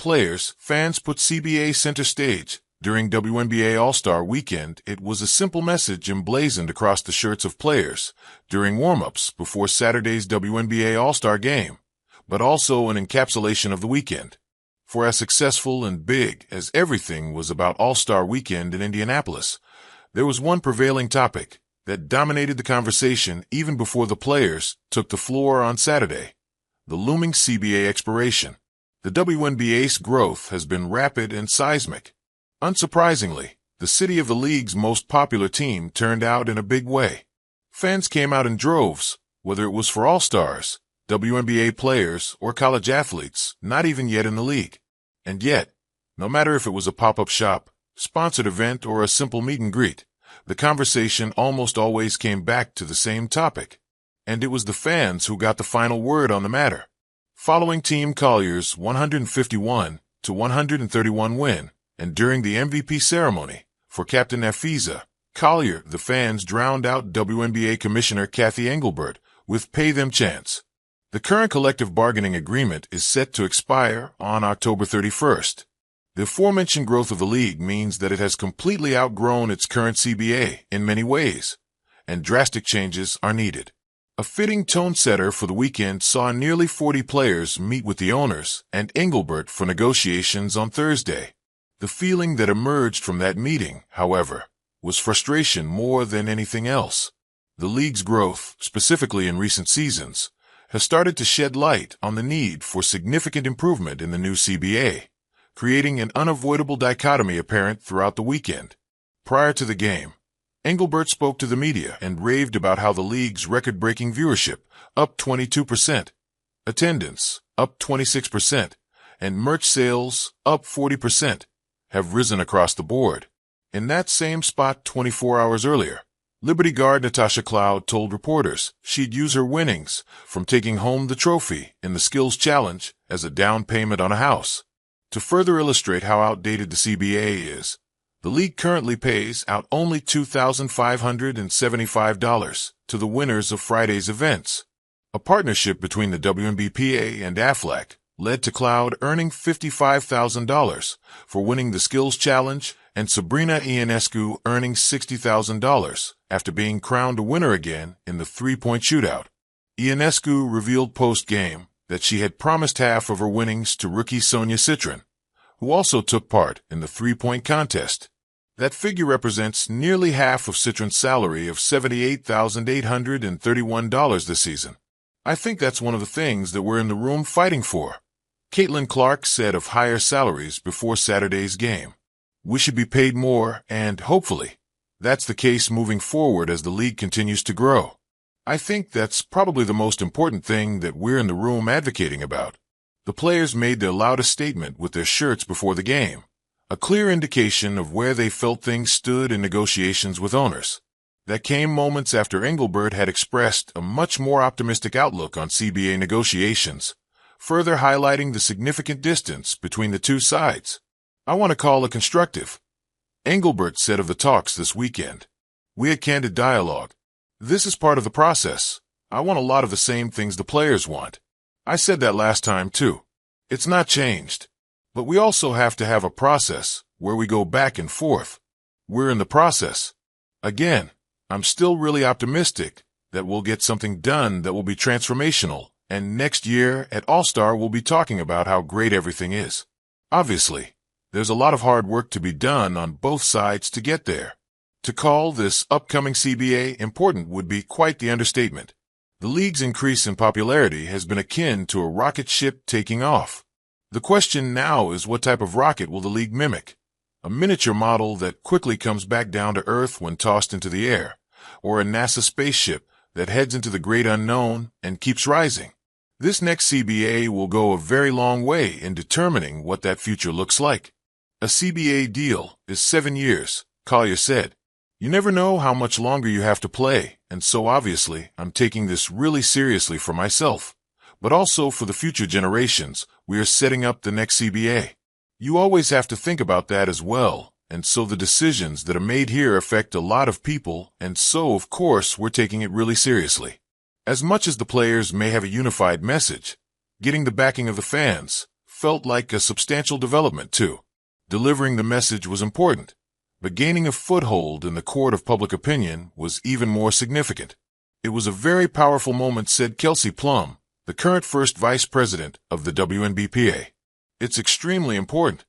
players, fans put CBA center stage. During WNBA All-Star Weekend, it was a simple message emblazoned across the shirts of players during warm-ups before Saturday's WNBA All-Star Game, but also an encapsulation of the weekend. For as successful and big as everything was about All-Star Weekend in Indianapolis, there was one prevailing topic that dominated the conversation even before the players took the floor on Saturday: the looming CBA expiration. The WNBA's growth has been rapid and seismic. Unsurprisingly, the city of the league's most popular team turned out in a big way. Fans came out in droves, whether it was for All-Stars, WNBA players, or college athletes not even yet in the league. And yet, no matter if it was a pop-up shop, sponsored event, or a simple meet and greet, the conversation almost always came back to the same topic. And it was the fans who got the final word on the matter. Following Team Collier's 151-131 win, and during the MVP ceremony for Captain Nafisa Collier, the fans drowned out WNBA Commissioner Kathy Engelbert with "Pay Them" chants. The current collective bargaining agreement is set to expire on October 31st. The aforementioned growth of the league means that it has completely outgrown its current CBA in many ways, and drastic changes are needed. A fitting tone setter for the weekend saw nearly 40 players meet with the owners and Engelbert for negotiations on Thursday. The feeling that emerged from that meeting, however, was frustration more than anything else. The league's growth, specifically in recent seasons, has started to shed light on the need for significant improvement in the new CBA, creating an unavoidable dichotomy apparent throughout the weekend. Prior to the game, Engelbert spoke to the media and raved about how the league's record-breaking viewership, up 22%, attendance, up 26%, and merch sales, up 40%, have risen across the board. In that same spot 24 hours earlier, Liberty guard Natasha Cloud told reporters she'd use her winnings from taking home the trophy in the Skills Challenge as a down payment on a house. To further illustrate how outdated the CBA is, the league currently pays out only $2,575 to the winners of Friday's events. A partnership between the WNBPA and AFLAC led to Cloud earning $55,000 for winning the Skills Challenge and Sabrina Ionescu earning $60,000 after being crowned a winner again in the three-point shootout. Ionescu revealed post-game that she had promised half of her winnings to rookie Sonia Citron, who also took part in the three-point contest. That figure represents nearly half of Citron's salary of $78,831 this season. I think that's one of the things that we're in the room fighting for, Caitlin Clark said of higher salaries before Saturday's game. We should be paid more, and hopefully, that's the case moving forward as the league continues to grow. I think that's probably the most important thing that we're in the room advocating about. The players made their loudest statement with their shirts before the game, a clear indication of where they felt things stood in negotiations with owners. That came moments after Engelbert had expressed a much more optimistic outlook on CBA negotiations, further highlighting the significant distance between the two sides. I want to call it constructive. Engelbert said of the talks this weekend, "We had candid dialogue. This is part of the process. I want a lot of the same things the players want. I said that last time too. It's not changed. But we also have to have a process where we go back and forth. We're in the process. Again, I'm still really optimistic that we'll get something done that will be transformational, and next year at All-Star we'll be talking about how great everything is. Obviously, there's a lot of hard work to be done on both sides to get there. To call this upcoming CBA important would be quite the understatement. The league's increase in popularity has been akin to a rocket ship taking off. The question now is, what type of rocket will the league mimic? A miniature model that quickly comes back down to Earth when tossed into the air, or a NASA spaceship that heads into the great unknown and keeps rising? This next CBA will go a very long way in determining what that future looks like. A CBA deal is 7 years, Collier said. You never know how much longer you have to play, and so obviously I'm taking this really seriously for myself, but also for the future generations. We are setting up the next CBA. You always have to think about that as well, and so the decisions that are made here affect a lot of people, and so of course we're taking it really seriously. As much as the players may have a unified message, getting the backing of the fans, felt like a substantial development, too. Delivering the message was important, but gaining a foothold in the court of public opinion was even more significant. It was a very powerful moment, said Kelsey Plum, the current first vice president of the WNBPA. It's extremely important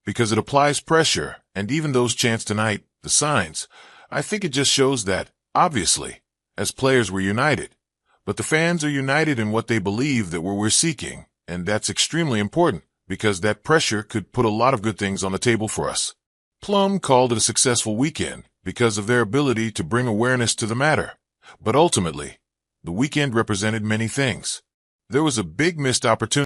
because it applies pressure, and even those chants tonight, the signs, I think it just shows that, obviously, as players we're united, but the fans are united in what they believe that we're seeking, and that's extremely important because that pressure could put a lot of good things on the table for us. Plum called it a successful weekend because of their ability to bring awareness to the matter, but ultimately, the weekend represented many things. There was a big missed opportunity